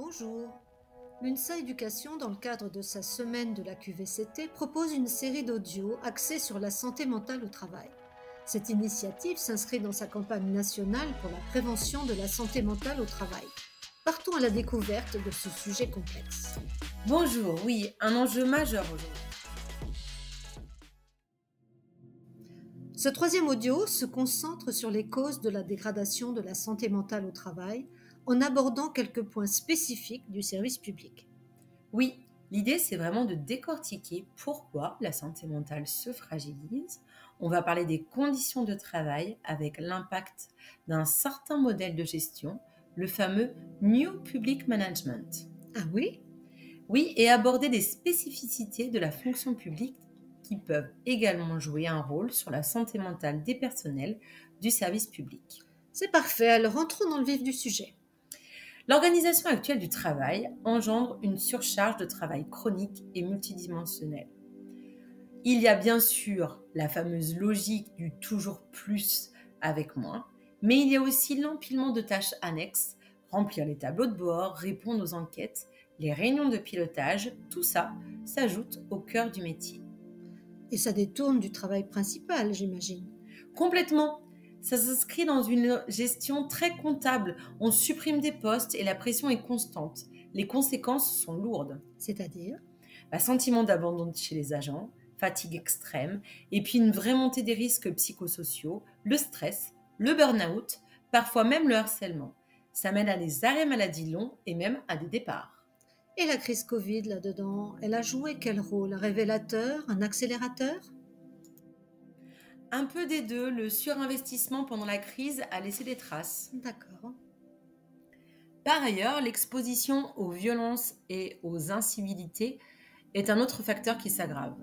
Bonjour. L'UNSA Éducation, dans le cadre de sa semaine de la QVCT, propose une série d'audios axés sur la santé mentale au travail. Cette initiative s'inscrit dans sa campagne nationale pour la prévention de la santé mentale au travail. Partons à la découverte de ce sujet complexe. Bonjour, oui, un enjeu majeur aujourd'hui. Ce troisième audio se concentre sur les causes de la dégradation de la santé mentale au travail, en abordant quelques points spécifiques du service public. Oui, l'idée c'est vraiment de décortiquer pourquoi la santé mentale se fragilise. On va parler des conditions de travail avec l'impact d'un certain modèle de gestion, le fameux New Public Management. Ah oui? Oui, et aborder des spécificités de la fonction publique qui peuvent également jouer un rôle sur la santé mentale des personnels du service public. C'est parfait, alors entrons dans le vif du sujet. L'organisation actuelle du travail engendre une surcharge de travail chronique et multidimensionnelle. Il y a bien sûr la fameuse logique du toujours plus avec moins, mais il y a aussi l'empilement de tâches annexes, remplir les tableaux de bord, répondre aux enquêtes, les réunions de pilotage, tout ça s'ajoute au cœur du métier. Et ça détourne du travail principal, j'imagine. Complètement. Ça s'inscrit dans une gestion très comptable. On supprime des postes et la pression est constante. Les conséquences sont lourdes. C'est-à-dire? Sentiment d'abandon chez les agents, fatigue extrême, et puis une vraie montée des risques psychosociaux, le stress, le burn-out, parfois même le harcèlement. Ça mène à des arrêts maladie longs et même à des départs. Et la crise Covid là-dedans, elle a joué quel rôle? Un révélateur? Un accélérateur? Un peu des deux, le surinvestissement pendant la crise a laissé des traces. D'accord. Par ailleurs, l'exposition aux violences et aux incivilités est un autre facteur qui s'aggrave.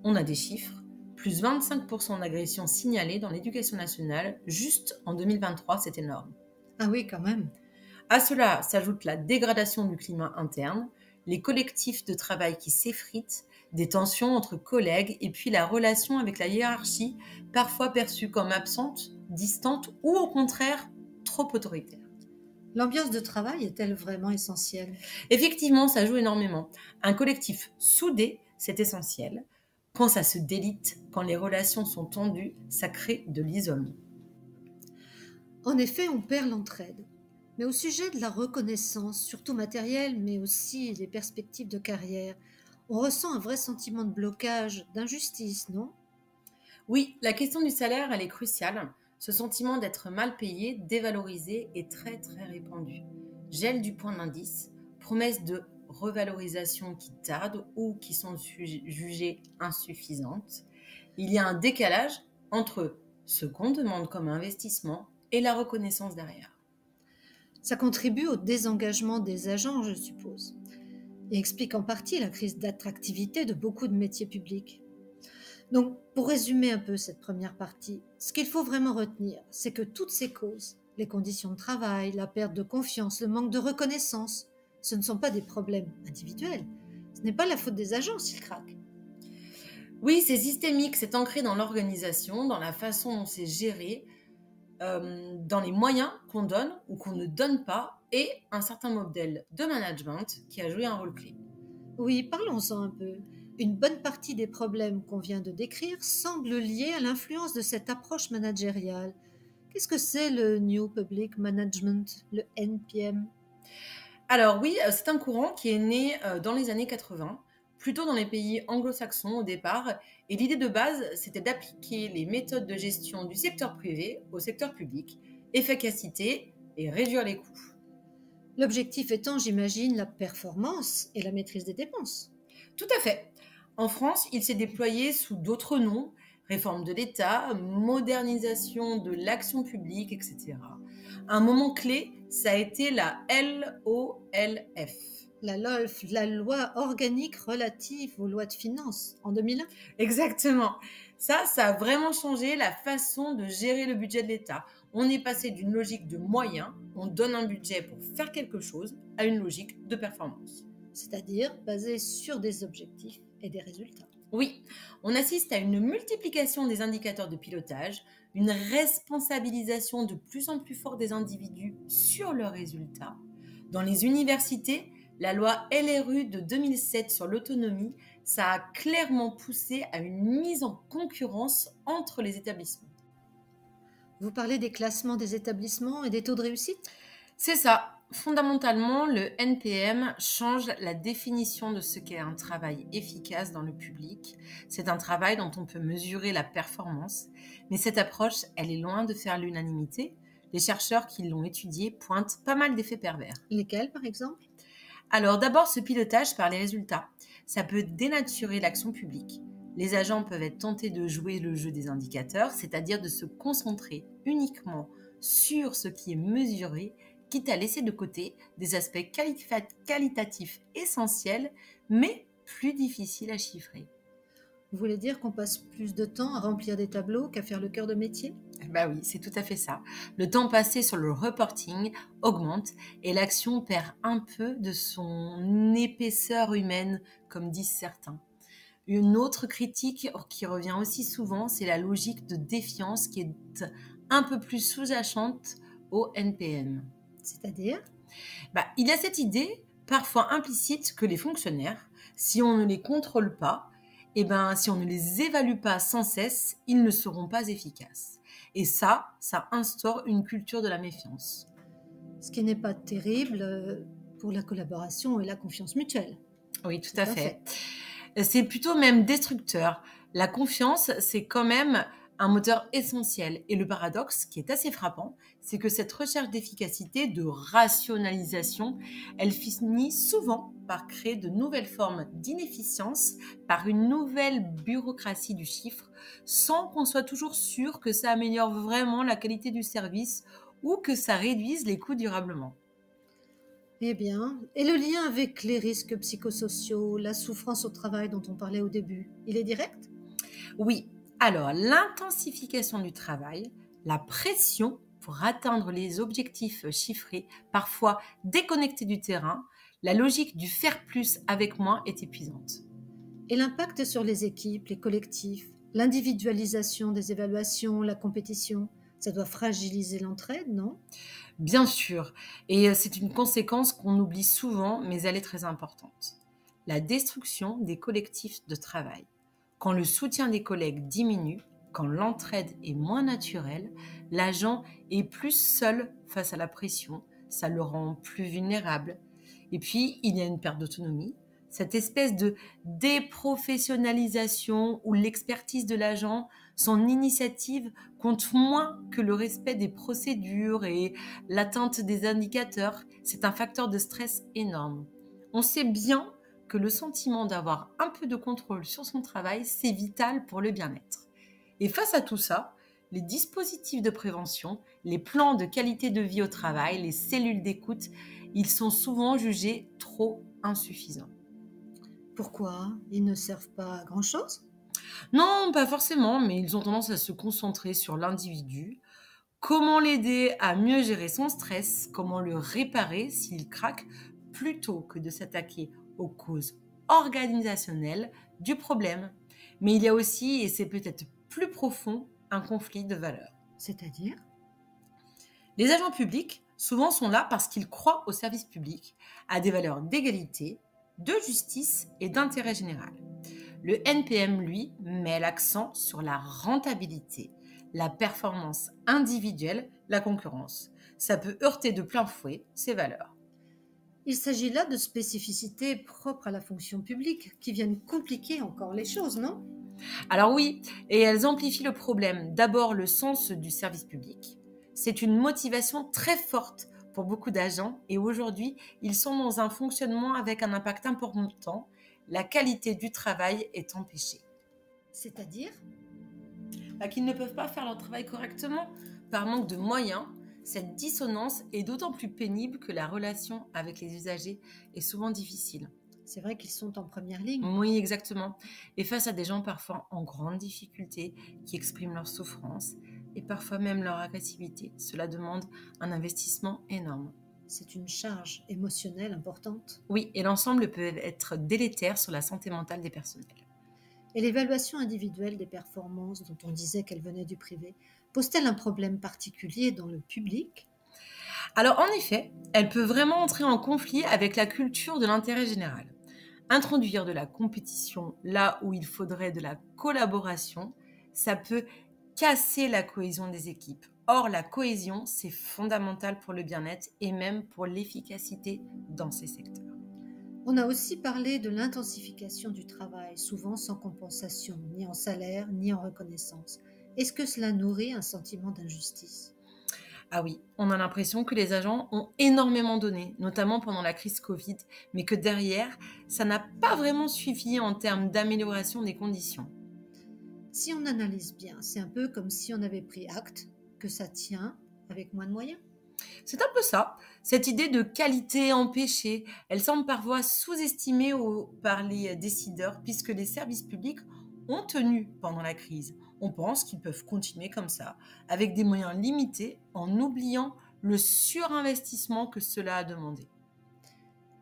On a des chiffres, plus 25% d'agressions signalées dans l'éducation nationale juste en 2023, c'est énorme. Ah oui, quand même. À cela s'ajoute la dégradation du climat interne, les collectifs de travail qui s'effritent, des tensions entre collègues et puis la relation avec la hiérarchie, parfois perçue comme absente, distante ou au contraire trop autoritaire. L'ambiance de travail est-elle vraiment essentielle? Effectivement, ça joue énormément. Un collectif soudé, c'est essentiel. Quand ça se délite, quand les relations sont tendues, ça crée de l'isolement. En effet, on perd l'entraide. Mais au sujet de la reconnaissance, surtout matérielle, mais aussi des perspectives de carrière, on ressent un vrai sentiment de blocage, d'injustice, non? Oui, la question du salaire, elle est cruciale. Ce sentiment d'être mal payé, dévalorisé est très très répandu. Gel du point d'indice, promesses de revalorisation qui tardent ou qui sont jugées insuffisantes. Il y a un décalage entre ce qu'on demande comme investissement et la reconnaissance derrière. Ça contribue au désengagement des agents, je suppose, et explique en partie la crise d'attractivité de beaucoup de métiers publics. Donc, pour résumer un peu cette première partie, ce qu'il faut vraiment retenir, c'est que toutes ces causes, les conditions de travail, la perte de confiance, le manque de reconnaissance, ce ne sont pas des problèmes individuels. Ce n'est pas la faute des agents s'ils craquent. Oui, c'est systémique, c'est ancré dans l'organisation, dans la façon dont c'est géré, dans les moyens qu'on donne ou qu'on ne donne pas, et un certain modèle de management qui a joué un rôle clé. Oui, parlons-en un peu. Une bonne partie des problèmes qu'on vient de décrire semblent liés à l'influence de cette approche managériale. Qu'est-ce que c'est le New Public Management, le NPM? Alors oui, c'est un courant qui est né dans les années 80, plutôt dans les pays anglo-saxons au départ, et l'idée de base, c'était d'appliquer les méthodes de gestion du secteur privé au secteur public, efficacité et réduire les coûts. L'objectif étant, j'imagine, la performance et la maîtrise des dépenses. Tout à fait. En France, il s'est déployé sous d'autres noms, réforme de l'État, modernisation de l'action publique, etc. Un moment clé, ça a été la LOLF. La LOLF, la loi organique relative aux lois de finances, en 2001. Exactement. Ça a vraiment changé la façon de gérer le budget de l'État. On est passé d'une logique de moyens, on donne un budget pour faire quelque chose, à une logique de performance. C'est-à-dire basée sur des objectifs et des résultats. Oui, on assiste à une multiplication des indicateurs de pilotage, une responsabilisation de plus en plus forte des individus sur leurs résultats. Dans les universités, la loi LRU de 2007 sur l'autonomie, ça a clairement poussé à une mise en concurrence entre les établissements. Vous parlez des classements des établissements et des taux de réussite? C'est ça. Fondamentalement, le NPM change la définition de ce qu'est un travail efficace dans le public. C'est un travail dont on peut mesurer la performance, mais cette approche, elle est loin de faire l'unanimité. Les chercheurs qui l'ont étudiée pointent pas mal d'effets pervers. Lesquels, par exemple? Alors d'abord, ce pilotage par les résultats. Ça peut dénaturer l'action publique. Les agents peuvent être tentés de jouer le jeu des indicateurs, c'est-à-dire de se concentrer uniquement sur ce qui est mesuré, quitte à laisser de côté des aspects qualitatifs essentiels, mais plus difficiles à chiffrer. Vous voulez dire qu'on passe plus de temps à remplir des tableaux qu'à faire le cœur de métier? Bah oui, c'est tout à fait ça. Le temps passé sur le reporting augmente et l'action perd un peu de son épaisseur humaine, comme disent certains. Une autre critique qui revient aussi souvent, c'est la logique de défiance qui est un peu plus sous-jacente au NPM. C'est-à-dire? Il y a cette idée, parfois implicite, que les fonctionnaires, si on ne les contrôle pas, si on ne les évalue pas sans cesse, ils ne seront pas efficaces. Et ça instaure une culture de la méfiance. Ce qui n'est pas terrible pour la collaboration et la confiance mutuelle. Oui, tout à fait. C'est plutôt même destructeur. La confiance, c'est quand même un moteur essentiel. Et le paradoxe, qui est assez frappant, c'est que cette recherche d'efficacité, de rationalisation, elle finit souvent par créer de nouvelles formes d'inefficience, par une nouvelle bureaucratie du chiffre, sans qu'on soit toujours sûr que ça améliore vraiment la qualité du service ou que ça réduise les coûts durablement. Eh bien, et le lien avec les risques psychosociaux, la souffrance au travail dont on parlait au début, il est direct? Oui, alors l'intensification du travail, la pression pour atteindre les objectifs chiffrés, parfois déconnectés du terrain, la logique du faire plus avec moins est épuisante. Et l'impact sur les équipes, les collectifs, l'individualisation des évaluations, la compétition, ça doit fragiliser l'entraide, non? Bien sûr, et c'est une conséquence qu'on oublie souvent, mais elle est très importante. La destruction des collectifs de travail. Quand le soutien des collègues diminue, quand l'entraide est moins naturelle, l'agent est plus seul face à la pression, ça le rend plus vulnérable. Et puis, il y a une perte d'autonomie, cette espèce de déprofessionnalisation où l'expertise de l'agent, son initiative compte moins que le respect des procédures et l'atteinte des indicateurs. C'est un facteur de stress énorme. On sait bien que le sentiment d'avoir un peu de contrôle sur son travail, c'est vital pour le bien-être. Et face à tout ça, les dispositifs de prévention, les plans de qualité de vie au travail, les cellules d'écoute, ils sont souvent jugés trop insuffisants. Pourquoi? Ils ne servent pas à grand-chose? Non, pas forcément, mais ils ont tendance à se concentrer sur l'individu. Comment l'aider à mieux gérer son stress, comment le réparer s'il craque, plutôt que de s'attaquer aux causes organisationnelles du problème. Mais il y a aussi, et c'est peut-être plus profond, un conflit de valeurs. C'est-à-dire? Les agents publics, souvent, sont là parce qu'ils croient au service public, à des valeurs d'égalité, de justice et d'intérêt général. Le NPM, lui, met l'accent sur la rentabilité, la performance individuelle, la concurrence. Ça peut heurter de plein fouet ces valeurs. Il s'agit là de spécificités propres à la fonction publique qui viennent compliquer encore les choses, non? Alors oui, et elles amplifient le problème. D'abord, le sens du service public. C'est une motivation très forte pour beaucoup d'agents et aujourd'hui, ils sont dans un fonctionnement avec un impact important. La qualité du travail est empêchée. C'est-à-dire? Qu'ils ne peuvent pas faire leur travail correctement par manque de moyens. Cette dissonance est d'autant plus pénible que la relation avec les usagers est souvent difficile. C'est vrai qu'ils sont en première ligne. Oui, exactement. Et face à des gens parfois en grande difficulté, qui expriment leur souffrance et parfois même leur agressivité, cela demande un investissement énorme. C'est une charge émotionnelle importante. Oui, et l'ensemble peut être délétère sur la santé mentale des personnels. Et l'évaluation individuelle des performances dont on disait qu'elle venait du privé, pose-t-elle un problème particulier dans le public? Alors en effet, elle peut vraiment entrer en conflit avec la culture de l'intérêt général. Introduire de la compétition là où il faudrait de la collaboration, ça peut casser la cohésion des équipes. Or, la cohésion, c'est fondamental pour le bien-être et même pour l'efficacité dans ces secteurs. On a aussi parlé de l'intensification du travail, souvent sans compensation, ni en salaire, ni en reconnaissance. Est-ce que cela nourrit un sentiment d'injustice? Ah oui, on a l'impression que les agents ont énormément donné, notamment pendant la crise Covid, mais que derrière, ça n'a pas vraiment suffi en termes d'amélioration des conditions. Si on analyse bien, c'est un peu comme si on avait pris acte que ça tient avec moins de moyens. C'est un peu ça, cette idée de qualité empêchée, elle semble parfois sous-estimée par les décideurs puisque les services publics ont tenu pendant la crise. On pense qu'ils peuvent continuer comme ça, avec des moyens limités, en oubliant le surinvestissement que cela a demandé.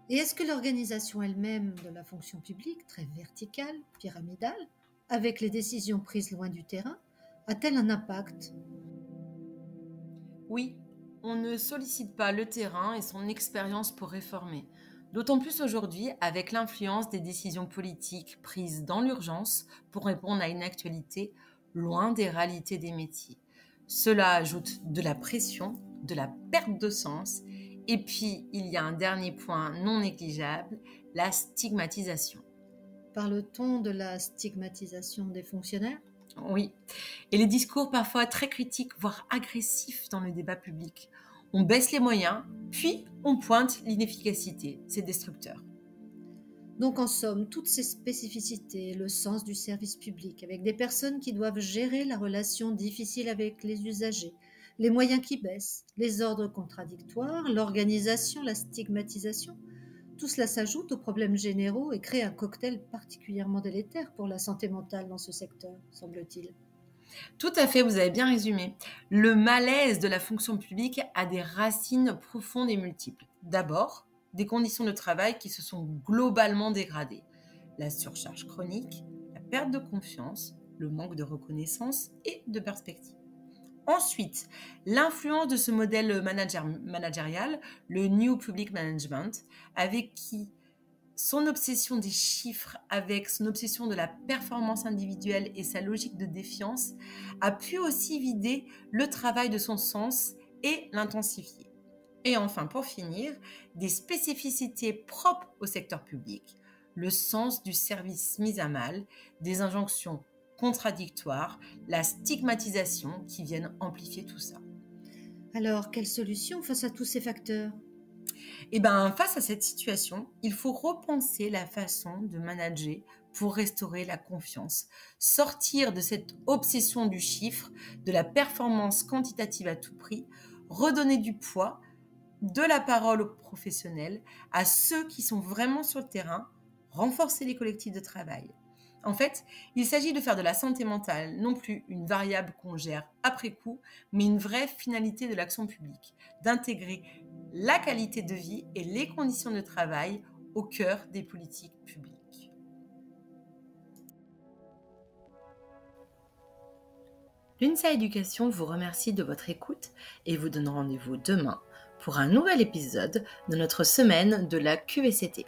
Et est-ce que l'organisation elle-même de la fonction publique, très verticale, pyramidale, avec les décisions prises loin du terrain, a-t-elle un impact? Oui, on ne sollicite pas le terrain et son expérience pour réformer. D'autant plus aujourd'hui avec l'influence des décisions politiques prises dans l'urgence pour répondre à une actualité loin des réalités des métiers. Cela ajoute de la pression, de la perte de sens, et puis il y a un dernier point non négligeable, la stigmatisation. Parle-t-on de la stigmatisation des fonctionnaires? Oui, et les discours parfois très critiques, voire agressifs dans le débat public. On baisse les moyens, puis on pointe l'inefficacité. C'est destructeur. Donc en somme, toutes ces spécificités, le sens du service public, avec des personnes qui doivent gérer la relation difficile avec les usagers, les moyens qui baissent, les ordres contradictoires, l'organisation, la stigmatisation, tout cela s'ajoute aux problèmes généraux et crée un cocktail particulièrement délétère pour la santé mentale dans ce secteur, semble-t-il. Tout à fait, vous avez bien résumé. Le malaise de la fonction publique a des racines profondes et multiples. D'abord, des conditions de travail qui se sont globalement dégradées. La surcharge chronique, la perte de confiance, le manque de reconnaissance et de perspective. Ensuite, l'influence de ce modèle managérial, le New Public Management, avec qui son obsession des chiffres, avec son obsession de la performance individuelle et sa logique de défiance, a pu aussi vider le travail de son sens et l'intensifier. Et enfin, pour finir, des spécificités propres au secteur public, le sens du service mis à mal, des injonctions contradictoires, la stigmatisation qui viennent amplifier tout ça. Alors, quelle solution face à tous ces facteurs? Et bien, face à cette situation, il faut repenser la façon de manager pour restaurer la confiance, sortir de cette obsession du chiffre, de la performance quantitative à tout prix, redonner du poids, de la parole aux professionnels, à ceux qui sont vraiment sur le terrain, renforcer les collectifs de travail. En fait, il s'agit de faire de la santé mentale non plus une variable qu'on gère après coup, mais une vraie finalité de l'action publique, d'intégrer la qualité de vie et les conditions de travail au cœur des politiques publiques. L'UNSA Éducation vous remercie de votre écoute et vous donne rendez-vous demain pour un nouvel épisode de notre semaine de la QVCT.